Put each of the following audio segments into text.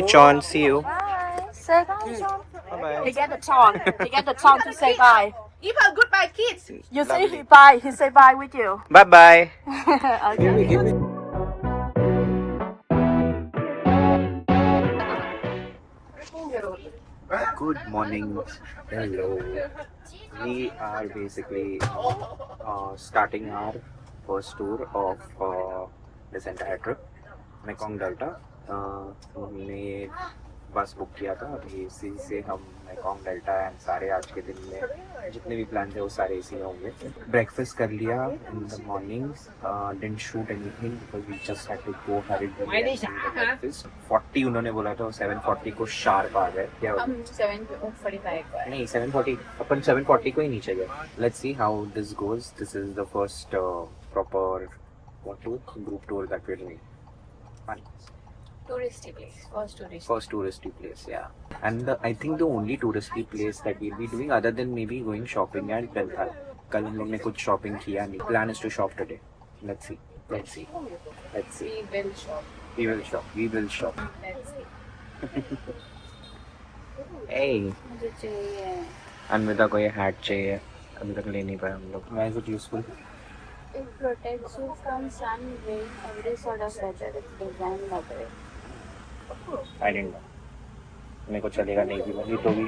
John, see you. Bye. Say bye, John. Bye-bye. He get the tongue. He get the tongue to say bye. Eva, goodbye, kids. You say he bye. He say bye with you. Bye-bye. Okay. Good morning. Hello. We are basically starting our first tour of this entire trip. Mekong Delta. हमने बस book किया था अभी इसी से हम Mekong delta and सारे आज के दिन में जितने भी प्लान थे वो सारे इसी में होंगे. ब्रेकफास्ट कर लिया in the morning. Didn't shoot anything because we just had to go breakfast. 40 उन्होंने बोला था 7:40 को शार्प आ गए. क्या हम 7:45 नहीं 7:40 अपन 7:40 को ही नीचे गए. Let's see how this goes. This is the first proper group tour that we're doing. Fun. touristy place. First touristy place, yeah. And I think the only touristy place that we'll be doing other than maybe going shopping at Belthal. कल हम लोग ने कुछ shopping किया नहीं. Plan is to shop today. Let's see. We will shop. We will shop. Let's see. Hey, मुझे चाहिए. अन्विता को ये हैट चाहिए. अभी तक ले नहीं पाए हम लोग. Why is it useful? It protects you from sun, rain, every sort of weather. It's designed that way. I didn't know. मेरे को चलेगा नहीं भी वही तो भी.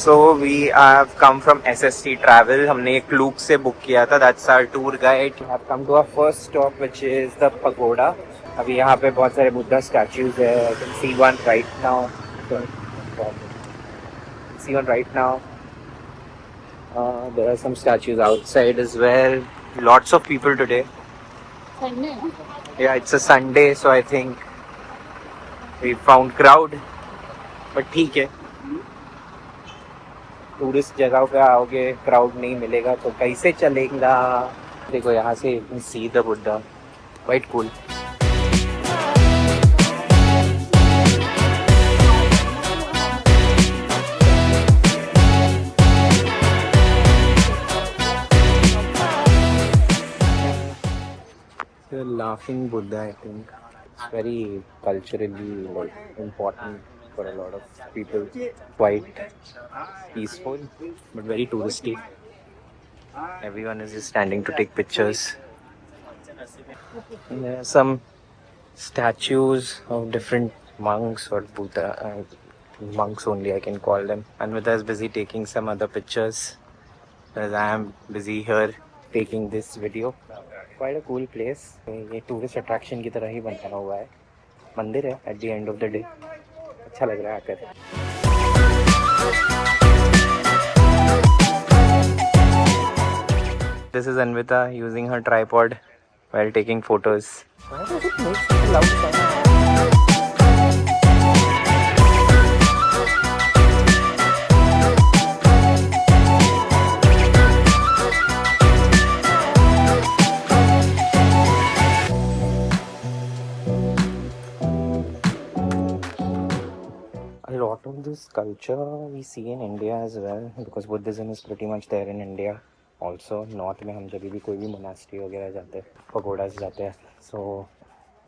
So we have come from SST Travel. हमने एक Klook से बुक किया था. That's our tour guide. We have come to our first stop, which is the pagoda. अभी यहाँ पे बहुत सारे बुद्धा स्टैचूज है. I can see one right now. There are some statues outside as well. Lots of people today. Sunday. Yeah, it's a Sunday, so I think we found crowd. But ठीक है. Tourist जगह पे आओगे crowd नहीं मिलेगा तो कैसे चलेगा. देखो यहाँ से see the Buddha. Quite cool. The laughing Buddha, I think, it's very culturally important for a lot of people. Quite peaceful, but very touristy. Everyone is just standing to take pictures. And there are some statues of different monks or Buddha, monks only I can call them. Anvita is busy taking some other pictures, whereas I am busy here taking this video. Quite a cool place. ये tourist attraction की तरह ही बना हुआ है. मंदिर है at the end of the day. अच्छा लग रहा है आकर. This is Anvita using her tripod while taking photos. Why does it make such a loud sound? A lot of this culture we see in India as well because Buddhism is pretty much there in India also. North में हम जब भी कोई भी monastery वगैरह जाते हैं, pagodas जाते हैं, so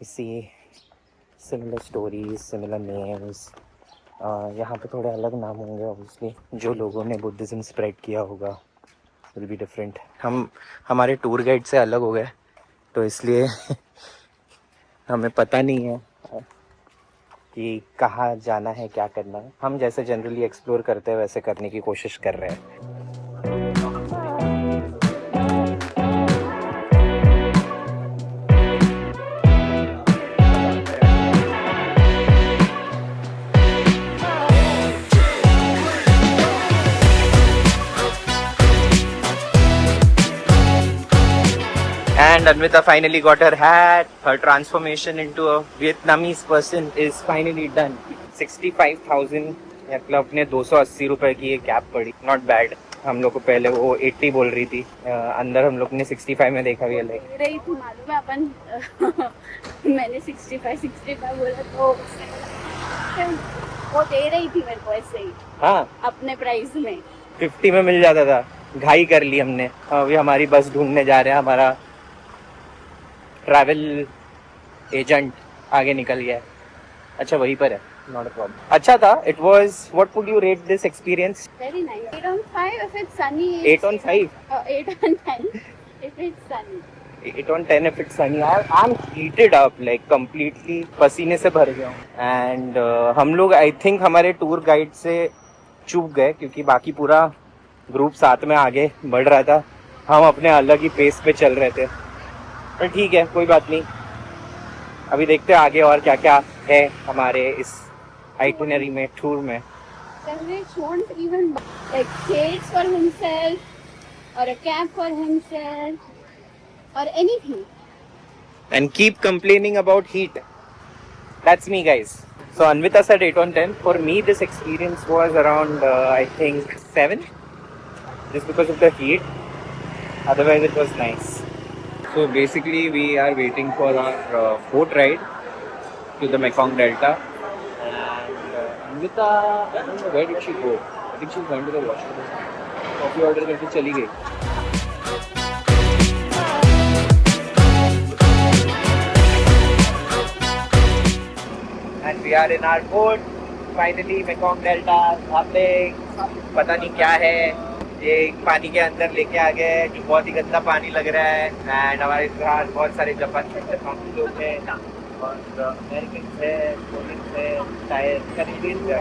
we see similar stories, similar names. यहाँ पे थोड़े अलग नाम होंगे obviously. जो लोगों ने Buddhism spread किया होगा will be different. हम हमारे टूर गाइड से अलग हो गए तो इसलिए हमें पता नहीं है कि कहाँ जाना है, क्या करना है. हम जैसे जनरली एक्सप्लोर करते हैं वैसे करने की कोशिश कर रहे हैं. And Anvita finally got her hat. Her transformation into a Vietnamese person is finally done. 65,000 मतलब अपने 280 रुपए की ये कैप पड़ी. Not bad. हम लोग को पहले वो 80 बोल रही थी. अंदर हम लोग ने 65 में देखा भी है. रही थी मालूम है अपन. मैंने 65 बोला तो वो दे रही थी मेरे को ऐसे ही. हाँ. अपने प्राइस में. 50 में मिल जाता था. घाई कर ली हमने। अभी हमारी बस ढूंढने जा रहे हैं, हमारा ट्रैवल एजेंट आगे निकल गया है। अच्छा वहीं पर है, नॉट अ प्रॉब्लम। अच्छा था, it was, what would you rate this experience? Very nice. 8 on 5 if it's sunny. 8 on 5? 8 on 10 if it's sunny. 8 on 10 if it's sunny. I'm heated up, like completely पसीने से भर गया हूँ। And हम लोग I think हमारे tour guide से चूक गए, क्योंकि बाकी पूरा ग्रुप साथ में आगे बढ़ रहा था, हम अपने अलग ही पेस पे चल रहे थे। पर ठीक है, कोई बात नहीं। अभी देखते हैं आगे और क्या क्या है हमारे इस आइटिनरी में, टूर में। Savage won't even like shades for himself or a cap for himself or anything. And keep complaining about heat. That's me, guys. So Anvita said 8 on 10. For me, this experience was around, I think, 7. Just because of the heat. Otherwise, it was nice. So basically, we are waiting for our boat ride to the Mekong Delta. And Anvita, I don't know, where did she go? I think she went to the washroom. Coffee order करके चली गई. And we are in our boat. Finally, Mekong Delta. वहाँ पे पता नहीं क्या है, ये पानी के अंदर लेके आ गए, जो बहुत ही गंदा पानी लग रहा है। एंड हमारे साथ बहुत सारे जापान के लोग हैं, और अमेरिकन है, पोलैंड है, शायद कैनेडियन है,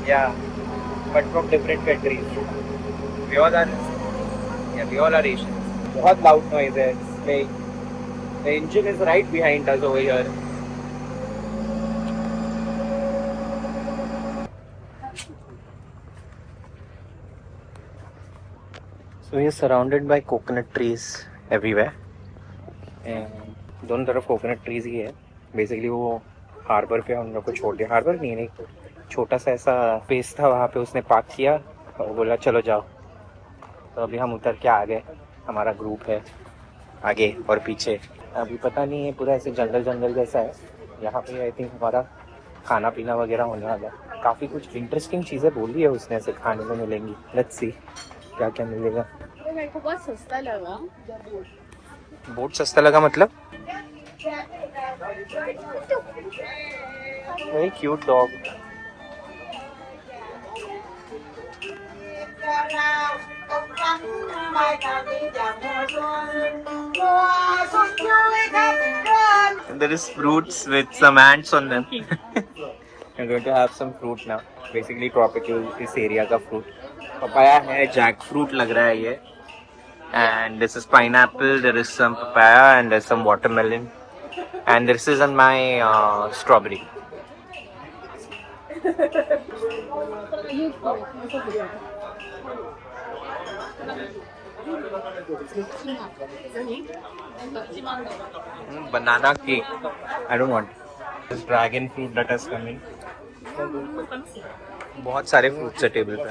या but from different countries. We all are Asian. बहुत लाउड नॉइज है, the engine is right behind us over here. So we are surrounded by coconut trees everywhere. And दोनों तरफ coconut trees ही है। Basically वो harbour पे हम लोग को छोड़ दिया, हार्बर नहीं, छोटा सा ऐसा स्पेस था, वहाँ पे उसने पार्क किया और बोला चलो जाओ। तो अभी हम उतर के आ गए, हमारा ग्रुप है आगे और पीछे। अभी पता नहीं है, पूरा ऐसे जंगल जैसा है यहाँ पे। आई थिंक हमारा खाना पीना वगैरह होने वाला है। काफ़ी कुछ इंटरेस्टिंग चीज़ें बोली है उसने, ऐसे खाने को मिलेंगी। लेट्स सी क्या क्या मिलेगा। तो मेरे को बहुत सस्ता लगा। बोट सस्ता लगा मतलब? Very cute dog. There is fruits with some ants on them. I'm going to have some fruit now. Basically tropical इस एरिया का fruit. पपाया है, जैक फ्रूट लग रहा है ये, and this is pineapple, there is some papaya and there's some watermelon, and this is on my strawberry. Banana cake, I don't want this dragon fruit that has come in. बहुत सारे fruits है table पे।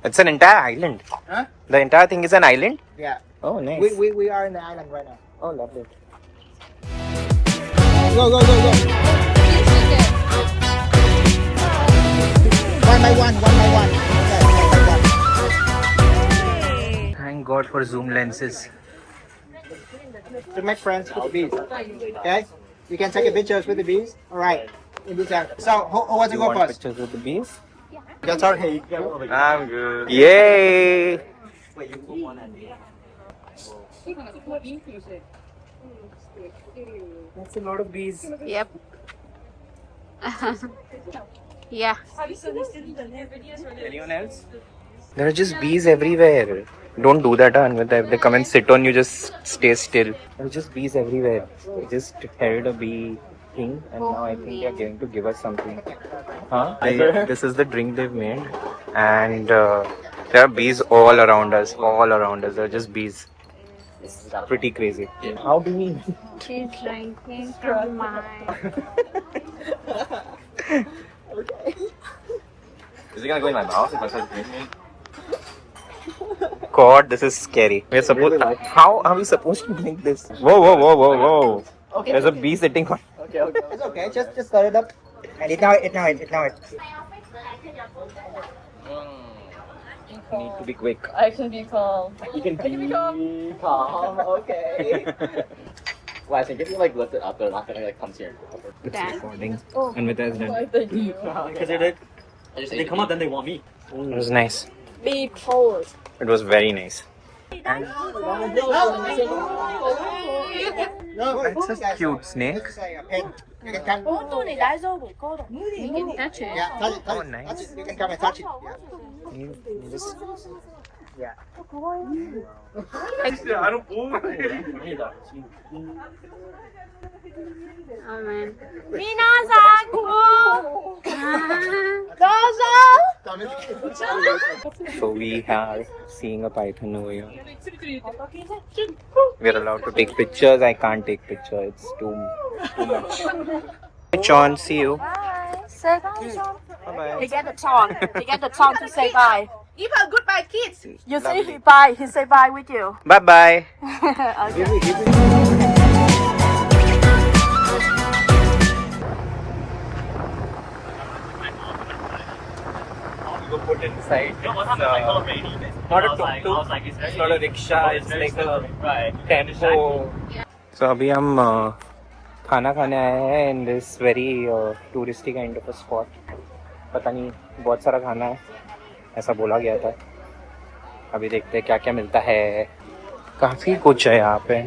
It's an entire island. Huh? The entire thing is an island? Yeah. Oh, nice. We are in the island right now. Oh, lovely. Go. One by one. Okay, one by one. Thank God for zoom lenses. To make friends with the bees. Okay? You can take pictures with the bees. Alright. In this area. So who wants to You go want first? pictures with the bees? That's all. Hey, go over here. I'm good. Yay! That's a lot of bees. Yep. Yeah. Anyone else? There are just bees everywhere. Don't do that, Anvita. If they come and sit on you, just stay still. There are just bees everywhere. We just held a bee thing, and now I think they are going to give us something. Huh? This is the drink they've made, and there are bees all around us. There are just bees. It's pretty crazy. How do we? She's drinking from my. Is it gonna go in my mouth if I start drinking? God, this is scary. We're supposed. How are we supposed to drink this? Whoa, whoa, whoa, whoa, whoa! Okay. There's a bee sitting on. Okay. It's okay. Just stir it up. And it now. Need to be quick. I can be calm. You can be calm, okay. Well, I think if you like lift it up, they're not gonna like come to your mouth. It's Dad. recording. Oh. And with us done. Because they come up, then they want me. It was nice. Be posed. It was very nice. No, That's a cute snake. This is a pen. You can come. 高度に大丈夫。高度。 You can touch it. Yeah, touch it. Oh, Touch nice. it. You can come and touch it. Yeah. You just- Yeah. Oh man. 皆さん、どうぞ。 So we are seeing a python over here. We're allowed to take pictures. I can't take picture. It's too much. John, see you. Bye. Say bye, John. Bye He get the tongue. He get the tongue to say bye. Give a goodbye, kids. You say he bye. He say bye with you. bye. Bye. Okay. Go put inside. Not a tuk-tuk. It's not a rickshaw. It's like a tempo. So अभी हम खाना खाने आए हैं in this very touristy kind of a spot. पता नहीं बहुत सारा खाना है ऐसा बोला गया था. अभी देखते हैं क्या क्या मिलता है. काफी कुछ है यहाँ पे.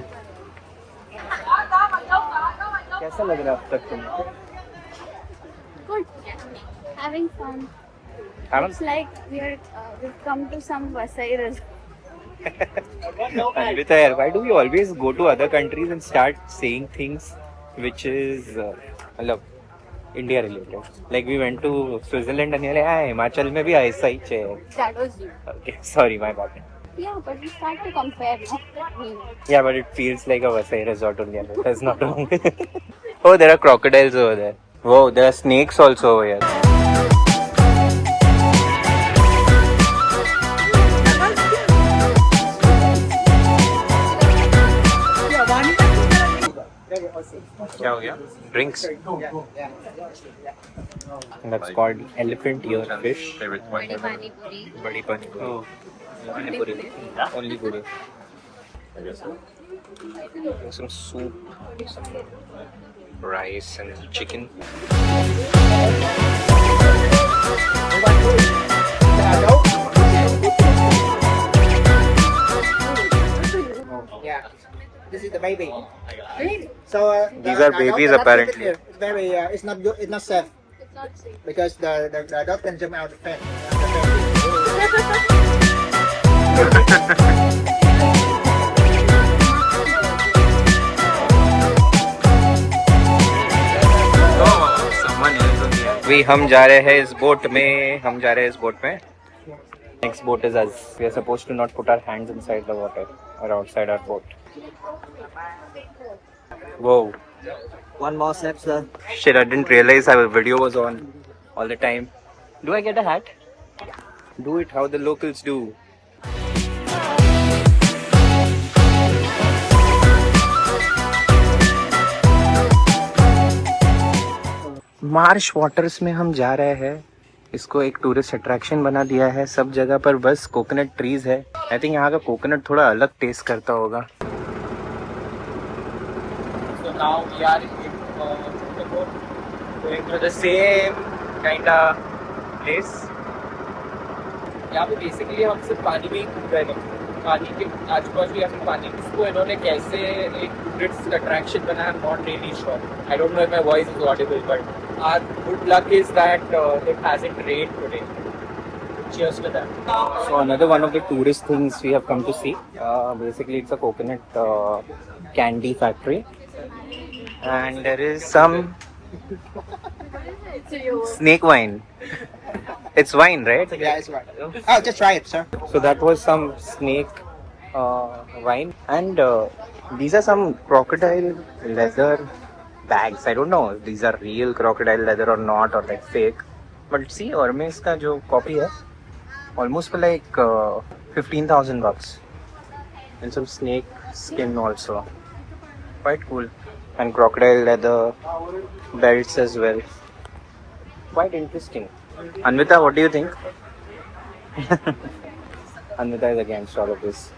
कैसा लग रहा है अब तक तुमको? Good. Having fun. It's like we've come to some Vasai resort. Anvita, yaar, why do we always go to other countries and start saying things which is India related? Like we went to Switzerland and you're like, "Ah, Himachal mein bhi aisa hi hai." That was you. Okay, sorry, my bad. Yeah, but we start to compare, no? Yeah, but it feels like a Vasai resort only. That's not wrong. Oh, there are crocodiles over there. Whoa, there are snakes also over here. क्या हो गया? Drinks. And that's called elephant ear fish. Pani pani puri. Badi pani. Oh, pani puri. Only puri. Some soup, some rice and chicken. Yeah. This is the baby. So These are babies apparently. It's very. It's not good. It's not safe It's not safe. because the dog can jump out the fence. We हम जा रहे हैं इस boat में. Next boat is us. We are supposed to not put our hands inside the water or outside our boat. Whoa. One more step, sir. Shit, I didn't realize our video was on all the time. Do I get a hat? Do it how the locals do. Marsh waters में हम जा रहे हैं. इसको एक tourist attraction बना दिया है. सब जगह पर बस कोकोनट ट्रीज है. आई थिंक यहाँ का कोकोनट थोड़ा अलग टेस्ट करता होगा. So now we are going to the same kind of place. यहाँ पे बेसिकली हम सिर्फ पानी में ही घूम रहे हैं. पानी के आजू बाजू या फिर पानी इसको इन्होंने कैसे एक टूरिस्ट अट्रैक्शन बनाया. I am not really sure. I don't know if my voice is Audible but our good luck is that it hasn't rained today. Cheers to that. So another one of the tourist things we have come to see. Basically, it's a coconut candy factory, and there is some snake wine. It's wine, right? Yeah, it's right. Oh, just try it, sir. So that was some snake wine, and these are some crocodile leather bags. I don't know if these are real crocodile leather or not, or like fake. But see, Hermes का जो copy है, almost for like 15,000 bucks, and some snake skin also. Quite cool. And crocodile leather belts as well. Quite interesting. Anvita, what do you think? Anvita is against all of this.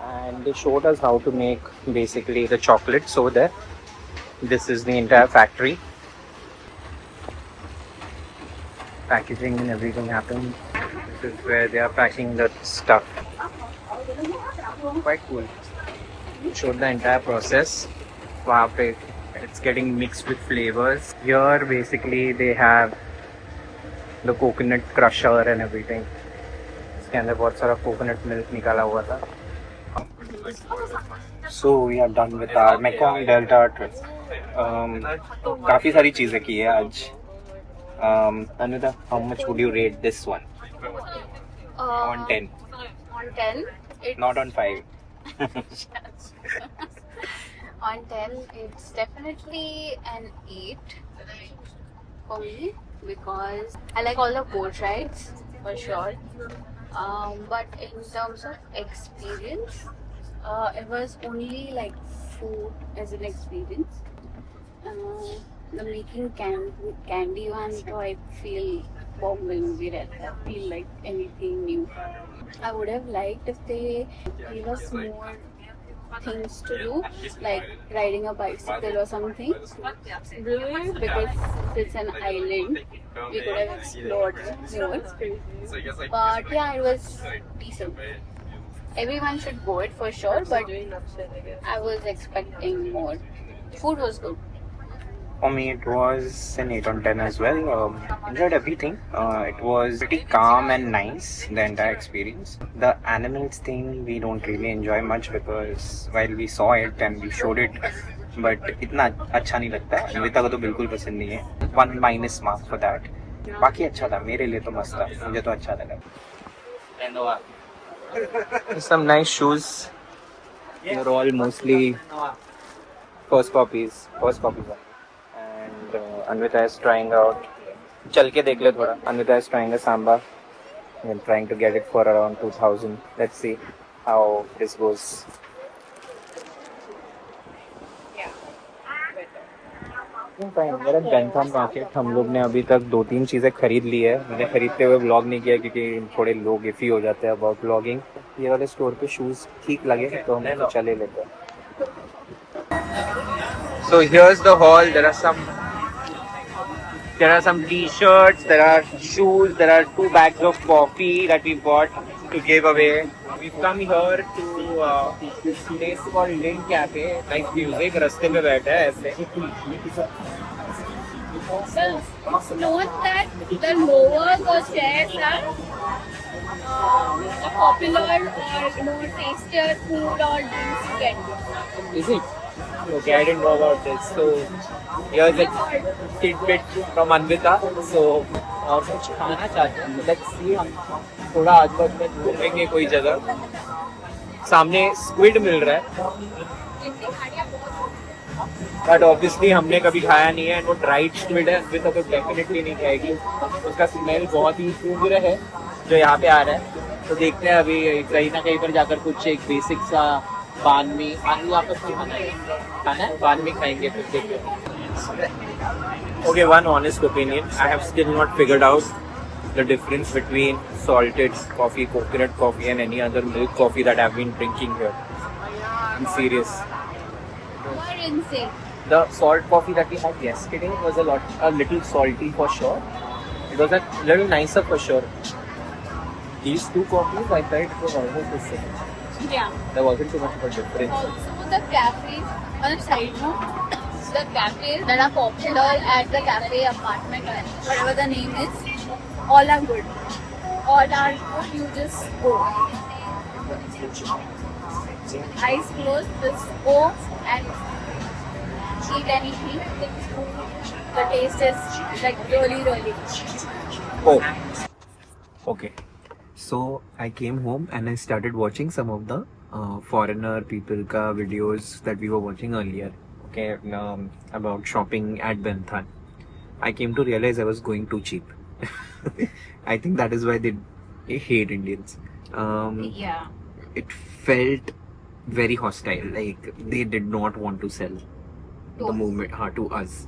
And they showed us how to make basically the chocolates over there. This is the entire factory. Packaging and everything happened. This is where they are packing the stuff. Quite cool. Showed the entire process. Wow, it's getting mixed with flavors. Here basically they have the coconut crusher and everything. इसके अंदर बहुत सारा coconut milk निकाला हुआ था. So we are done with our Mekong Delta trip. काफी सारी चीजें की है आज. Anvita, how much would you rate this one? On 10. On 10, it's Not on 5. on 10, it's definitely an 8 for me because I like all the boat rides for sure. But in terms of experience, it was only like food as an experience. The making candy one, so I feel Bombay movie रहता. I feel like anything new. I would have liked if they gave us more things to do, like riding a bicycle or something. Really? Because it's an island, we could have explored more. But yeah, it was decent. Everyone should go it for sure, but I was expecting more. Food was good. For me, it was an 8 on 10 as well. Enjoyed everything. It was pretty calm and nice, the entire experience. The animals thing we don't really enjoy much because while we saw it and we showed it, but इतना अच्छा नहीं लगता है. अन्विता को तो बिल्कुल पसंद नहीं है. 1 minus mark for that. बाकी अच्छा था, मेरे लिए तो मस्त था. मुझे तो अच्छा लगा. Some nice shoes. They're all mostly first copies. And Anvita is trying out. चल के देख ले थोड़ा. Anvita is trying a samba and trying to get it for around 2,000. Let's see how this goes. Janata market हम लोग ने अभी तक 2-3 चीज़ें खरीद ली है. मैंने खरीदते हुए व्लॉग नहीं किया क्योंकि थोड़े लोग इफ़ी हो जाते हैं अबाउट व्लॉगिंग. ये वाले स्टोर पे शूज़ ठीक लगे तो हम चले लेते हैं. So here's the haul. There are some t-shirts, there are shoes, there are 2 bags of coffee that we bought to give away. We've come here to this place called Link Cafe. Nice music. रास्ते में बैठा है ऐसे. Note that the lower the chairs are the popular or more tastier food or drinks you get. Is it? Okay, I didn't know about this. So here's a tidbit from Anvita. So और कुछ खाना चाहते हैं. Let's see. हम थोड़ा आसपास में घूमेंगे कोई जगह. सामने स्क्विड मिल रहा है. बट ऑब्वियसली हमने कभी खाया नहीं है. वो ड्राइड स्क्विड है. अनविता तो डेफिनेटली नहीं खाएगी. उसका स्मेल बहुत ही उग्र है जो यहाँ पे आ रहा है. तो देखते हैं अभी कहीं ना कहीं पर जाकर कुछ एक बेसिक सा बान में आलू आपस में खाना है. बान में खाएंगे फिर देखते हैं. Okay, one honest opinion. I have still not figured out the difference between salted coffee, coconut coffee and any other milk coffee that I've been drinking here. I'm serious. You are insane. The salt coffee that we had yesterday was a little salty for sure. It was a little nicer for sure. These 2 coffees, I felt it was almost the same. Yeah. There wasn't too much of a difference. Also, the cafes, on a side note, the cafes that are popular at the cafe apartment, whatever the name is, all are good. All are good, you just go. Eyes closed, just go and eat anything. The taste is like really, really good. Oh, okay. So I came home and I started watching some of the foreigner people ka videos that we were watching earlier. Okay, about shopping at Benthan. I came to realize I was going too cheap. I think that is why they hate Indians. Yeah. It felt very hostile. Like they did not want to sell the movement to us,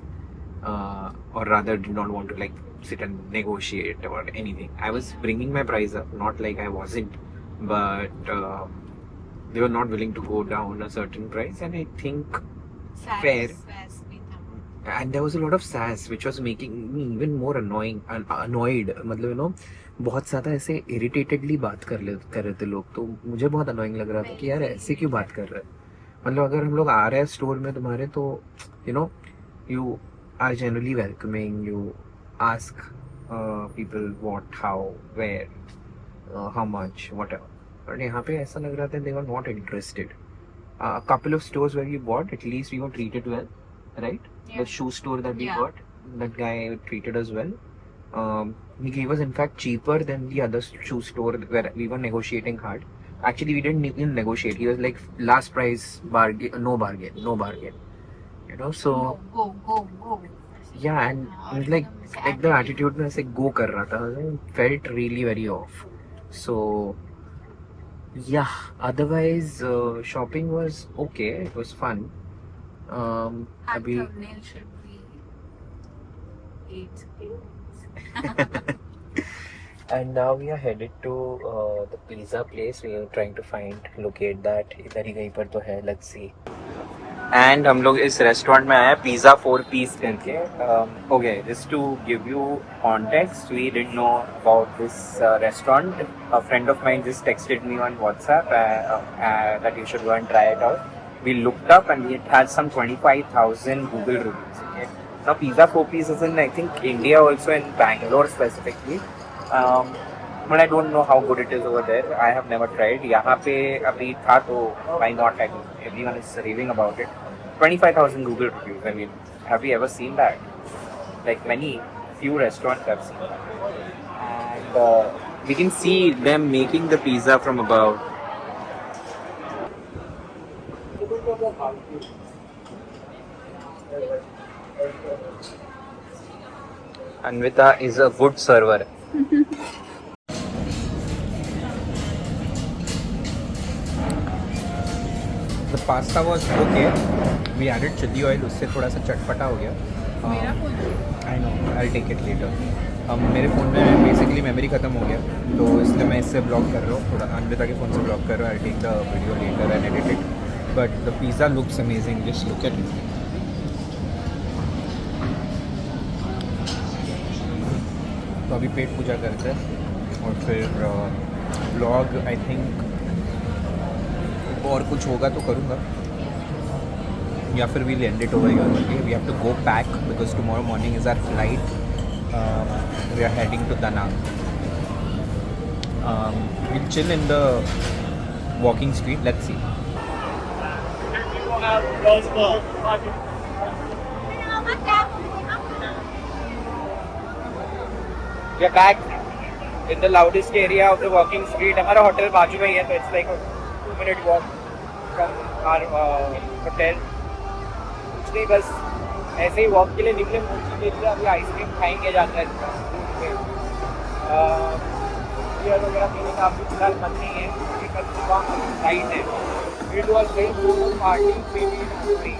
or rather did not want to like sit and negotiate or anything. I was bringing my price up, not like I wasn't, but they were not willing to go down a certain price, and I think fair. And there was a lot of sass which was making me even more annoyed. मतलब you know बहुत ज़्यादा ऐसे इरिटेटेडली बात कर रहे थे लोग, तो मुझे बहुत अनोइंग लग रहा था कि यार ऐसे क्यों बात कर रहे हैं. मतलब अगर हम लोग आ रहे हैं स्टोर में तुम्हारे, तो you know you are generally welcoming, you ask people what, how, where, how much, whatever. But यहाँ पे ऐसा लग रहा था they were not interested. couple of stores where we bought, at least we were treated well, right? The shoe store that we got, that guy treated us well. He gave us in fact cheaper than the other shoe store where we were negotiating hard. Actually, we didn't even negotiate. He was like last price, no bargain. You know, so Go. yeah, and like the attitude में ऐसे go कर रहा था, felt really very off. So yeah, otherwise shopping was okay. It was fun. अभी Thumbnail should be 8. and now we are headed to the pizza place. We are trying to locate that. इधर ही कहीं पर तो है. Let's see. And हम लोग इस restaurant में आए हैं, पिज़्ज़ा 4 piece करके. Okay, just to give you context, we didn't know about this restaurant. A friend of mine just texted me on WhatsApp that you should go and try it out. We looked up and it had some 25,000 Google reviews. Okay, now Pizza 4 Piece is in, I think, India also, in Bangalore specifically. But I don't know how good it is over there. I have never tried. यहाँ पे अभी था तो why not? I mean, everyone is raving about it. 25,000 Google reviews. I mean, have you ever seen that? Like few restaurants have seen that. And we can see them making the pizza from above. Anvita is a good server. The pasta was okay. We added chili oil, उससे थोड़ा सा चटपटा हो गया. I know, I'll take it later. मेरे phone में basically memory ख़त्म हो गया, तो इसलिए मैं इससे ब्लॉग कर रहा हूँ, थोड़ा अन्विता के फ़ोन से ब्लॉग कर रहा हूँ. I'll take the video later and edit it. But the pizza looks amazing. Just look at it. तो अभी पेट पूजा करते हैं और फिर ब्लॉग आई थिंक और कुछ होगा तो करूँगा, या फिर we'll end it over here only. We have to go back because tomorrow morning is our flight. We are heading to Da Nang. We'll chill in the walking street. Let's see. We are back in the loudest area of the walking street. हमारा hotel बाजू में ही है, तो it's like a 2-minute walk from our hotel. कुछ नहीं, बस ऐसे ही walk के लिए निकले. मोची के लिए अभी आइसक्रीम खाएंगे जाकर बियर वगैरह पीने का अभी फिलहाल मन नहीं है, क्योंकि कल सुबह फ्लाइट है. It was very cool party, maybe free.